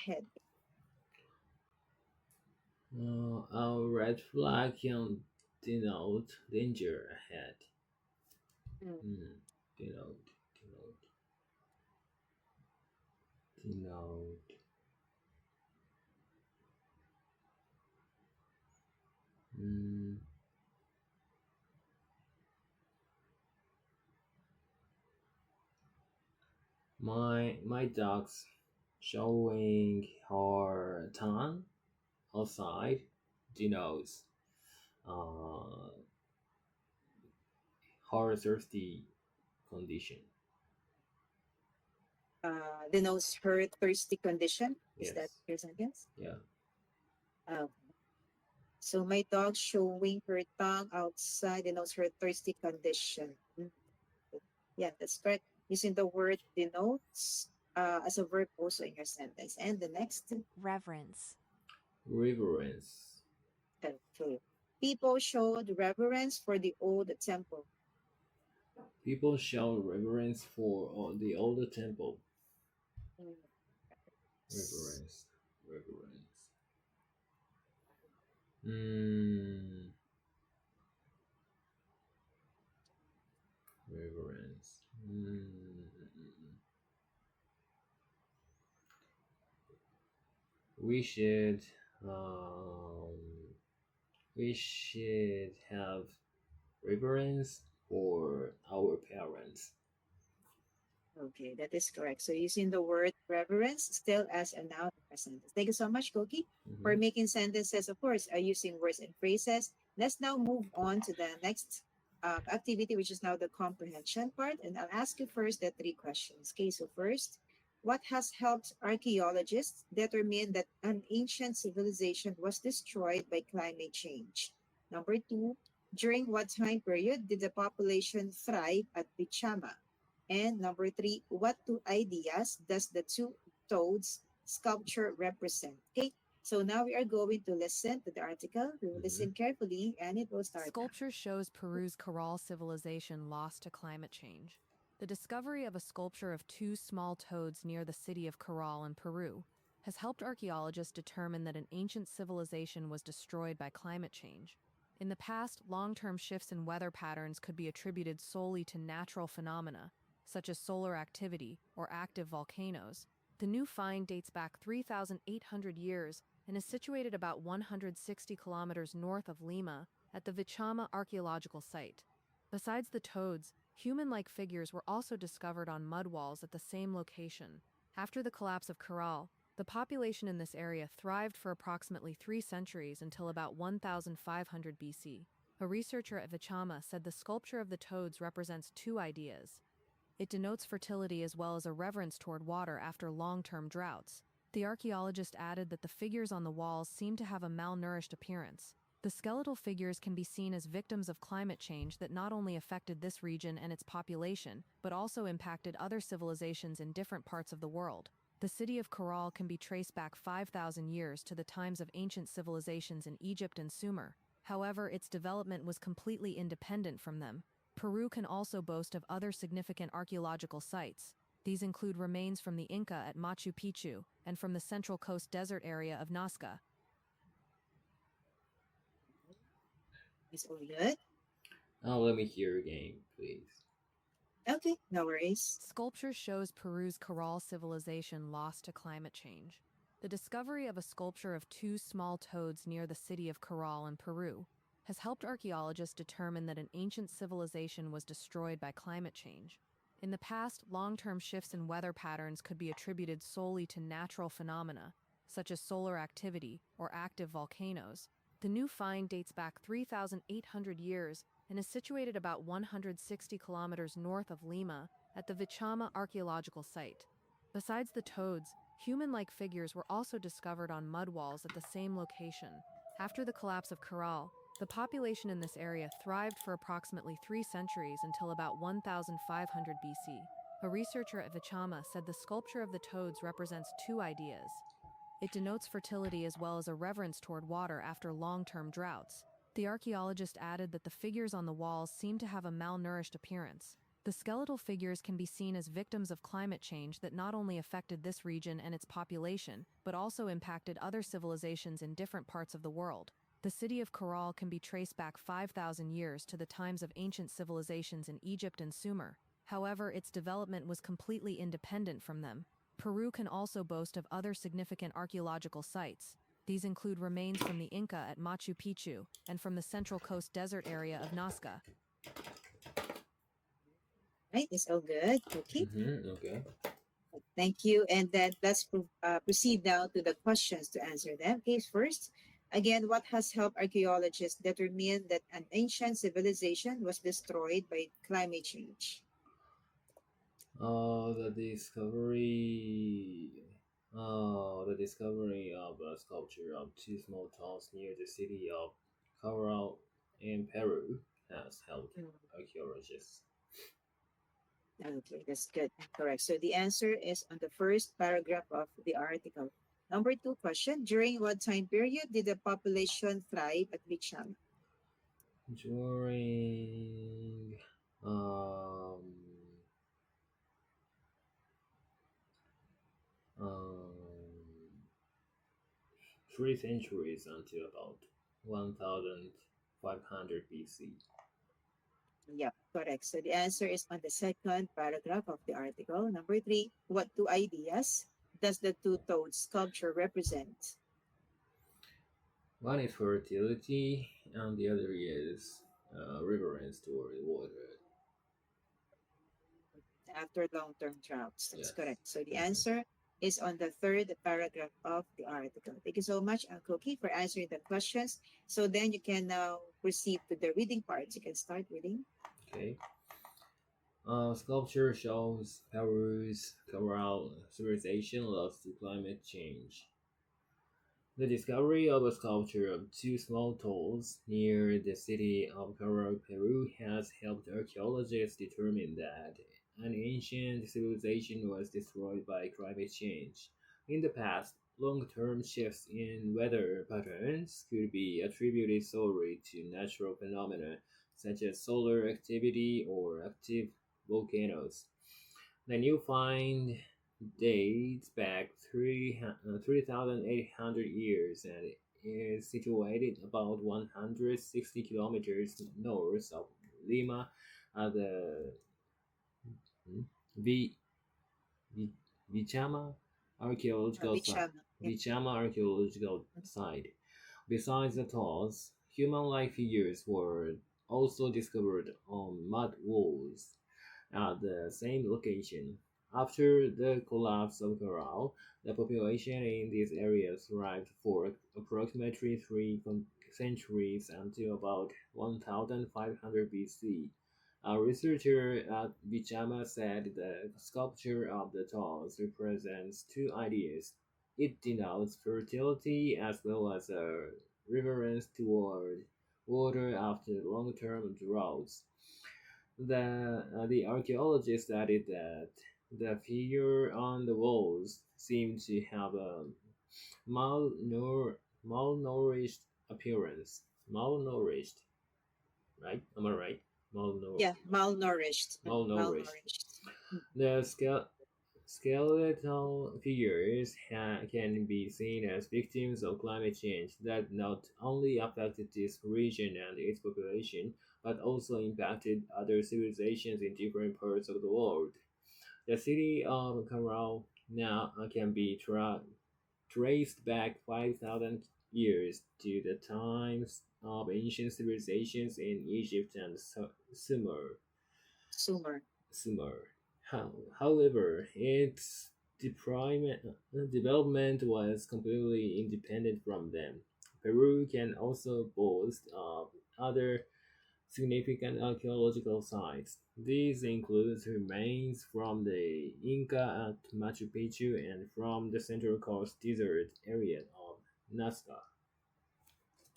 ahead. A red flag can denote danger ahead. Mm. Denote, denote, denote. Mm, my dog's showing her tongue outside denotes uh, her thirsty condition. Denotes her thirsty condition. Is that Yes. your sentence? Yeah. Uh, so my dog showing her tongue outside denotes her thirsty condition. Yeah, that's correct. Using the word denotes as a verb also in your sentence. And the next, reverence, Reverence. okay. People showed reverence for the old temple. People show reverence for the old temple. Mm. Reverence. Reverence. Mm, reverence. We should um, we should have reverence for our parents. Okay, that is correct. So using the word reverence still as a noun in our sentence. Thank you so much, Koki, for Mhm. making sentences, of course, using words and phrases. Let's now move on to the next activity, which is now the comprehension part. And I'll ask you first the three questions. Okay, so first, what has helped archaeologists determine that an ancient civilization was destroyed by climate change? Number two, during what time period did the population thrive at Bichama? And number three, what two ideas does the two toads sculpture represent? Okay, so now we are going to listen to the article. We will listen Mhm. carefully and it will start now. Sculpture shows Peru's coral civilization lost to climate change. The discovery of a sculpture of two small toads near the city of Caral in Peru has helped archaeologists determine that an ancient civilization was destroyed by climate change. In the past, long-term shifts in weather patterns could be attributed solely to natural phenomena, such as solar activity or active volcanoes. The new find dates back 3,800 years and is situated about 160 kilometers north of Lima at the Vichama archaeological site. Besides the toads, human-like figures were also discovered on mud walls at the same location. After the collapse of Caral, the population in this area thrived for approximately 3 centuries until about 1500 BC. A researcher at Vichama said the sculpture of the toads represents two ideas. It denotes fertility as well as a reverence toward water after long-term droughts. The archaeologist added that the figures on the walls seem to have a malnourished appearance. The skeletal figures can be seen as victims of climate change that not only affected this region and its population, but also impacted other civilizations in different parts of the world. The city of Caral can be traced back 5,000 years to the times of ancient civilizations in Egypt and Sumer. However, its development was completely independent from them. Peru can also boast of other significant archaeological sites. These include remains from the Inca at Machu Picchu and from the Central Coast Desert area of Nazca. Is all good? Now let me hear again, please. Okay, no worries. Sculpture shows Peru's coral civilization lost to climate change. The discovery of a sculpture of two small toads near the city of Caral in Peru has helped archaeologists determine that an ancient civilization was destroyed by climate change. In the past, long-term shifts in weather patterns could be attributed solely to natural phenomena, such as solar activity or active volcanoes. The new find dates back 3,800 years and is situated about 160 kilometers north of Lima at the Vichama archaeological site. Besides the toads, human-like figures were also discovered on mud walls at the same location. After the collapse of Caral, the population in this area thrived for approximately 3 centuries until about 1500 BC. A researcher at Vichama said the sculpture of the toads represents two ideas. It denotes fertility as well as a reverence toward water after long-term droughts. The archaeologist added that the figures on the walls seem to have a malnourished appearance. The skeletal figures can be seen as victims of climate change that not only affected this region and its population, but also impacted other civilizations in different parts of the world. The city of Caral can be traced back 5,000 years to the times of ancient civilizations in Egypt and Sumer. However, its development was completely independent from them. Peru can also boast of other significant archaeological sites. These include remains from the Inca at Machu Picchu and from the Central Coast Desert area of Nazca. Right, it's all good. Okay, Okay. thank you. And then let's proceed now to the questions to answer them. Okay, first, again, what has helped archaeologists determine that an ancient civilization was destroyed by climate change? The discovery of a sculpture of two small towns near the city of Caral in Peru has helped archaeologists. Okay, that's good. Correct. So the answer is on the first paragraph of the article. Number two question. During what time period did the population thrive at Bicham? During um, um, 3 centuries until about 1500 BC. Yep, correct. So the answer is on the second paragraph of the article. Number three, what two ideas does the two-toed sculpture represent? One is fertility, and the other is reverence toward water. After long-term droughts. That's Yes. correct. So the Mhm. answer is on the third paragraph of the article. Thank you so much, Cookie, for answering the questions. So then you can now proceed to the reading part. You can start reading. Okay. Sculpture shows Peru's coral civilization lost to climate change. The discovery of a sculpture of two small tolls near the city of Caral, Peru has helped archaeologists determine that an ancient civilization was destroyed by climate change. In the past, long-term shifts in weather patterns could be attributed solely to natural phenomena such as solar activity or active volcanoes. The new find dates back 3,800 years and is situated about 160 kilometers north of Lima at the V- V- Vichama archaeological site. Bicham. Yep. Vichama archaeological site. Besides the tolls, human-like figures were also discovered on mud walls at the same location. After the collapse of Caral, the population in these areas thrived for approximately 3 centuries until about 1500 BC. A researcher at Bichama said the sculpture of the towers represents two ideas. It denotes fertility as well as a reverence toward water after long-term droughts. The archaeologists added that the figure on the walls seemed to have a malnourished appearance. Malnourished, right? Am I right? Yeah, malnourished. Malnourished. Malnourished. The skeletal figures can be seen as victims of climate change that not only affected this region and its population, but also impacted other civilizations in different parts of the world. The city of Caral now can be traced back 5,000 years to the times of ancient civilizations in Egypt and Sumer. Sumer. Sumer. However, its development was completely independent from them. Peru can also boast of other significant archaeological sites. These include remains from the Inca at Machu Picchu and from the Central Coast Desert area of Nazca.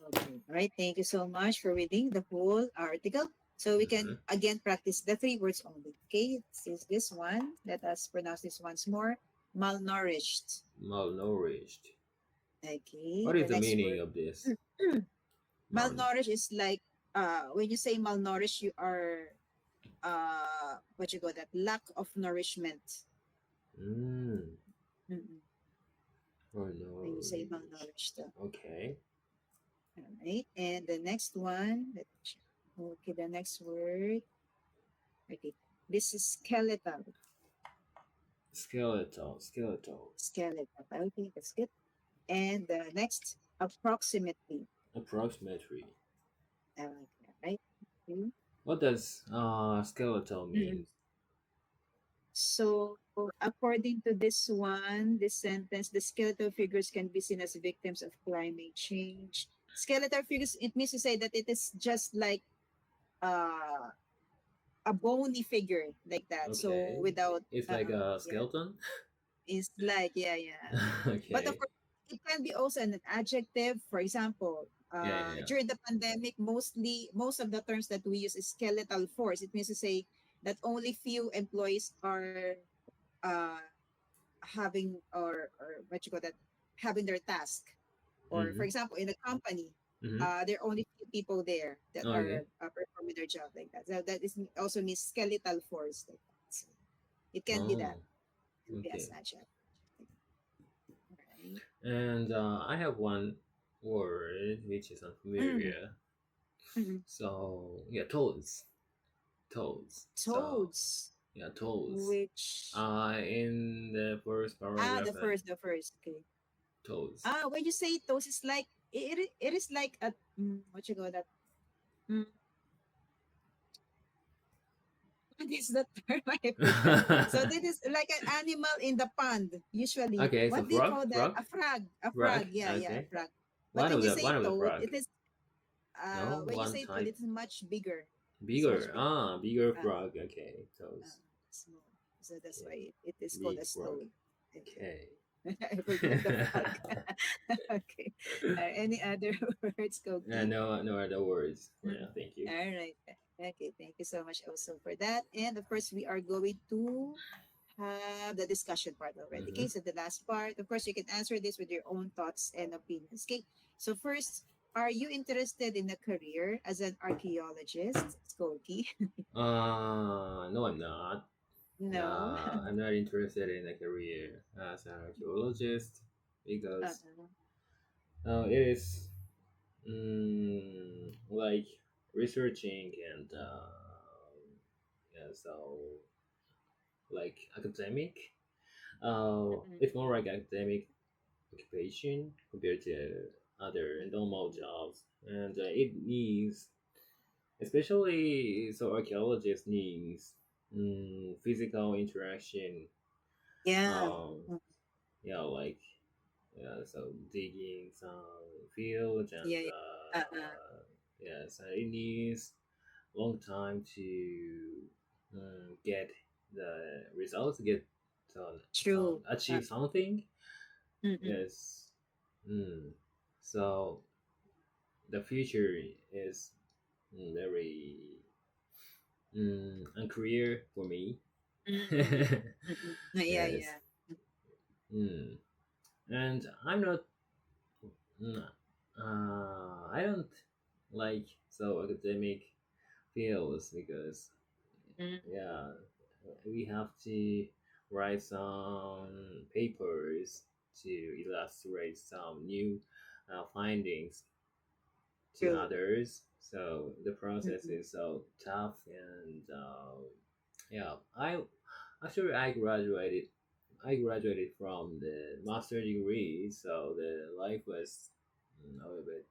Okay. All right. Thank you so much for reading the whole article. So we can Mhm. again practice the three words only. Okay. This is this one. Let us pronounce this once more. Malnourished. Malnourished. Okay. What is The the next meaning word. of this? Mal- Malnourished is like when you say malnourished, you are what you call that, lack of nourishment. Mm. Mm-mm. Or When you say nourished. malnourished. Okay. All right. And the next one, let me check. Okay, the next word. Okay. This is skeletal. Skeletal. Skeletal. Skeletal. Okay, that's good. And the next, approximately. Approximately. I like that, right? Okay. What does skeletal Mm-mm. mean? So, according to this one, this sentence, the skeletal figures can be seen as victims of climate change. Skeletal figures, it means to say that it is just like uh, a bony figure like that. So, Okay. without, It's like a yeah, skeleton? it's like, yeah. But of Okay. course, it can be also an adjective. For example, Yeah. during the pandemic, most of the terms that we use is skeletal force. It means to say that only few employees are uh, having or what you call that, having their task. Or for Mm-hmm. example, in a company, Mm-hmm. there are only few people there that Okay. are performing their job like that. So that is also means skeletal force like that. So it can be that. Oh, It can be as okay. adjective. Right. And I have one word which is Mm-hmm. unfamiliar. Mm-hmm. So yeah, toads. Toads. So Toads, yeah, toads. which In the first paragraph, the first. Okay. toads. When you say toads, it's like it is like a what you call that? Mm, what is the term? I forgot. So this is like an animal in the pond. Usually, Okay, so what do you frog, call that? frog, A frog. A frog. frog. Yeah, a Okay, frog. But when you say one of the toad, frog. it is No, when you one say toad, type it's much bigger. It's bigger. much bigger. Ah, bigger Uh, frog. Okay, toads. small. So that's Okay, why it is called big a frog. toad. Okay. Okay. I forgot the frog. Okay. Any other words, Koki? No, no other words for Mm. now. Thank you. All right. Okay. Thank you so much also for that. And of course, we are going to have the discussion part already. Mm-hmm. Okay. So the last part, of course, you can answer this with your own thoughts and opinions. Okay. So first, are you interested in a career as an archaeologist, Skoki? No, I'm not. No. I'm not interested in a career as an archaeologist because Uh-uh. it is like researching and yeah, so like academic. Mm-mm. It's more like academic occupation compared to other normal jobs, and it needs, especially so archaeologists needs physical interaction. Yeah. Um, like so digging some fields and Yeah. Uh-uh. yeah, so it needs long time to get the results, get some True. achieve something. Mm-mm. Yes. Mm. So the future is very unclear for me. Mm-mm. Mm-mm. Yes. Yeah. Mm. And I'm not. Mm, I don't like so academic fields because Mm. yeah, we have to write some papers to illustrate some new findings to True. others. So the process Mm-mm. is so tough, and yeah, I actually I graduated. I graduated from the master degree, so the life was a little bit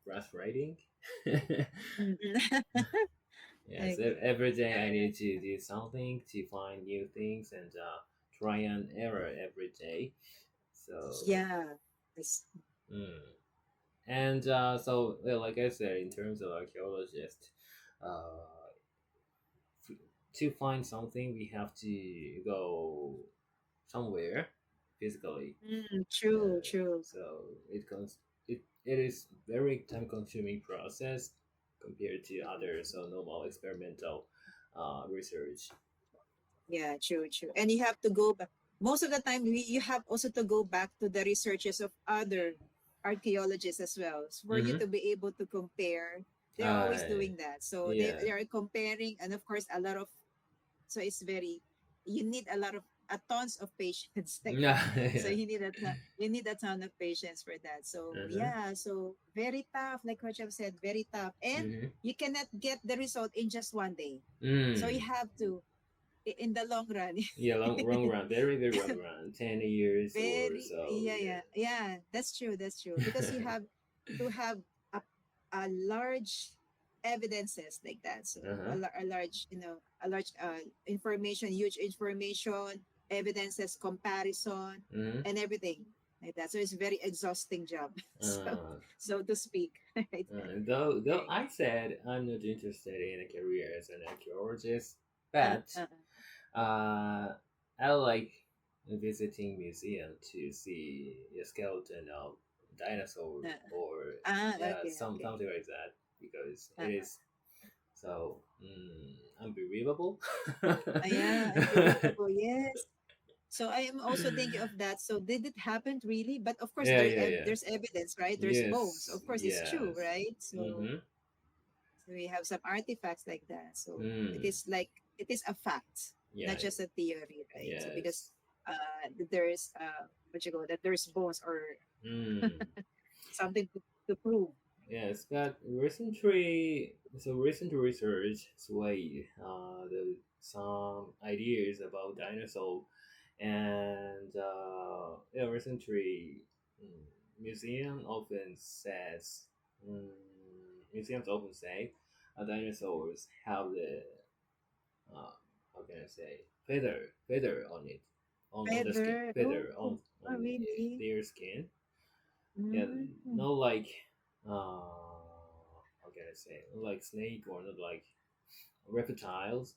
frustrating. Mm-mm. Yes, Okay. every day I All need right. to do something to find new things and try and error every day. So, Yeah. That's, mm. And so, well, like I said, in terms of archaeologist, uh, f- to find something, we have to go somewhere physically. true. True. So it is very time consuming process compared to other so normal experimental research. Yeah, true. And you have to go back. Most of the time, you have also to go back to the researches of other archaeologists as well, for you Mm-hmm. to be able to compare. They're always doing that. So yeah. they are comparing, and of course, a lot of, so it's very, you need a lot of, a tons of patience like that. Yeah, So yeah. you need a ton of patience for that. So Uh-huh. yeah, so very tough, like Coach have said, very tough. And Mm-hmm. you cannot get the result in just one day. So you Mm. have to, in the long run. Yeah, long run, very, very long run, 10 years or Very, so, yeah, yeah. yeah, yeah. That's true. That's true. Because you have to have a large evidences like that. So Uh-huh. a large, a large information, huge information, evidences, comparison, Mm-hmm. and everything like that. So it's a very exhausting job. So Uh, so to speak, right? though Okay. I said I'm not interested in a career as an archaeologist, Uh, but uh, uh, I like visiting museum to see the skeleton of dinosaur uh, or yeah, okay, okay. something like that because Uh, it uh, is so unbelievable. yeah, unbelievable. Yes. So I am also thinking of that. So did it happen really? But of course, Yeah, yeah, yeah. there's evidence, right? There's bones. Yes, Of course, it's true, yes. right? So Mm-hmm. we have some artifacts like that. So it Mm. is like it is a fact, Yeah, not just a theory, right? So because yes. there's what you call that, there's bones or Mm. something to prove. Yes, but recent research swayed some ideas about dinosaur, and yeah, recently mm, museum often says mm, museums often say dinosaurs have the uh, how can I say feather on it on the skin Feather. feather Oh, on oh really? their skin. Yeah, Mm-hmm. not like how can I say, not like snake or not like reptiles.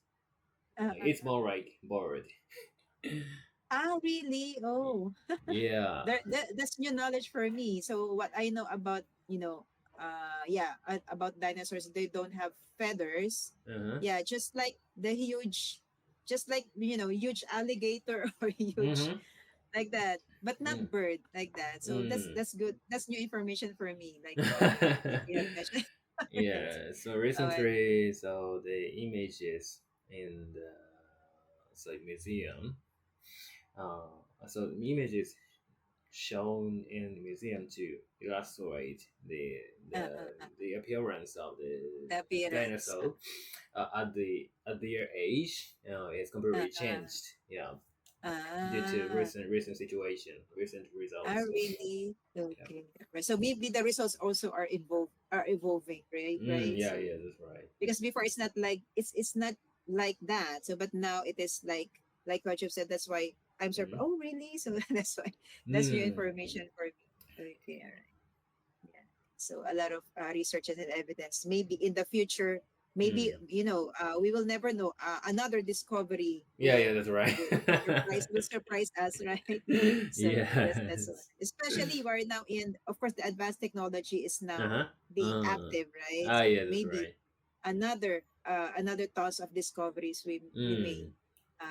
Uh, uh, It's more like bird. really? Oh. Yeah. That's new knowledge for me. So what I know about, yeah, about dinosaurs, they don't have feathers. Uh-huh. Yeah, just like, huge alligator or huge Mm-hmm. like that, but not Mm. bird like that. So Mm. that's good. That's new information for me. Like you have mentioned. Yeah. So All right. recently, so the images in the museum. So the images shown in the museum to illustrate Uh, the uh, uh, the appearance of the the appearance. dinosaur at their age is Uh, completely uh, changed. Yeah, due to ah, recent results. really? Yeah. Okay. Right. So maybe the results also are evolving, right? Right. Yeah, So yeah, that's right. because before it's not like that. So but now it is like what you've said. That's why I'm surprised. Mm. Oh, really? So that's why that's new Mm. information for me. Okay. All right. Yeah. So a lot of research and evidence. Maybe in the future, maybe Mm. we will never know. Another discovery Yeah, yeah, that's right. will surprise us, right? So that's one. Yes. Especially we're now in, of course, the advanced technology is now Uh-huh. being active, right? Ah, So yeah, that's maybe right. another thoughts of discoveries we may Mm.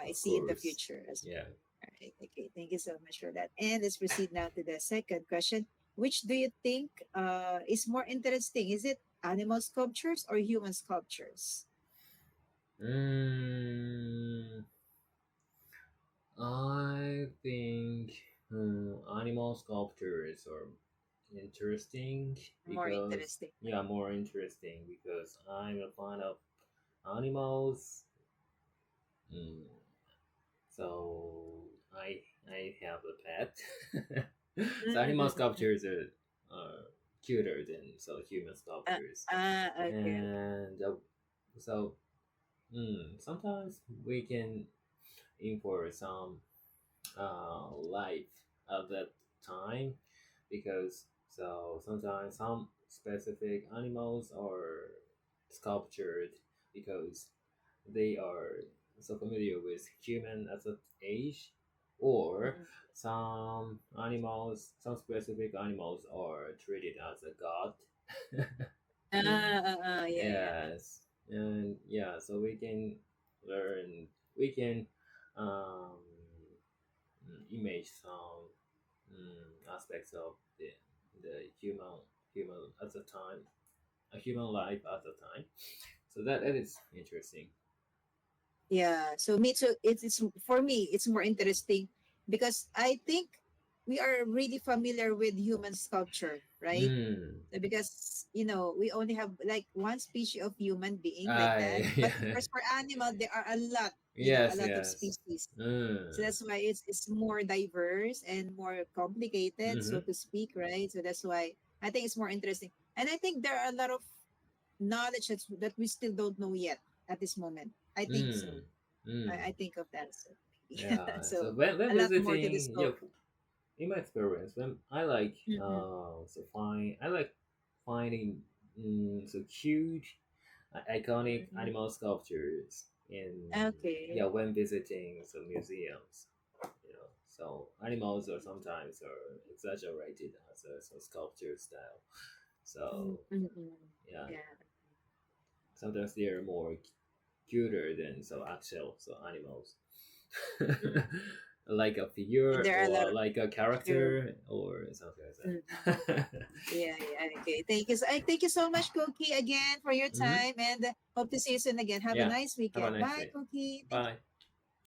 Of see in the course. future as well. Yeah. All right. Okay. Thank you so much for that. And let's proceed now to the second question. Which do you think is more interesting? Is it animal sculptures or human sculptures? Mm, I think animal sculptures are interesting More because interesting. yeah, more interesting because I'm a fan of animals. Mm, so I have a pet. So animal Mm-mm-mm. sculptures are cuter than human Uh, sculptures, okay. Okay. and so sometimes we can import some life at that time because so sometimes some specific animals are sculptured because they are so familiar with human at that age, or Mm-mm. some specific animals are treated as a god. Yeah, yeah. Yes, and yeah, so learn we can um image some aspects of the human at the time. a human life at the time. So that is interesting. Yeah, so me too. It's for me. It's more interesting because I think we are really familiar with human sculpture, right? Mm. Because we only have like one species of human being like that. I But of yeah. course, for animal, there are a lot. A Yes, lot of yes. species. So Mm. that's why it's more diverse and more complicated, Mm-hmm. so to speak, right? So that's why I think it's more interesting, and I think there are a lot of knowledge that we still don't know yet at this moment. I think so. Mm. Mm. I think of that. So, yeah, Yeah. So so when a lot more to visiting, yeah, discover. in my experience, when I like Mm-mm. I like finding so cute, iconic Mm-mm. animal sculptures in Okay. yeah when visiting some museums. So animals are sometimes are exaggerated as a sculpture style. So Mm-mm. yeah, Yeah. sometimes they are more cuter than so actual so animals. Mm. Like a And figure there are a lot or of like a true. character or something Mm-mm. like that. Yeah, yeah. Okay. Thank you so much, Cookie, again for your Hmm. time, and hope to see you soon again. Have a Yeah. nice Have a weekend. nice Bye, day. Cookie. Thank you. Bye.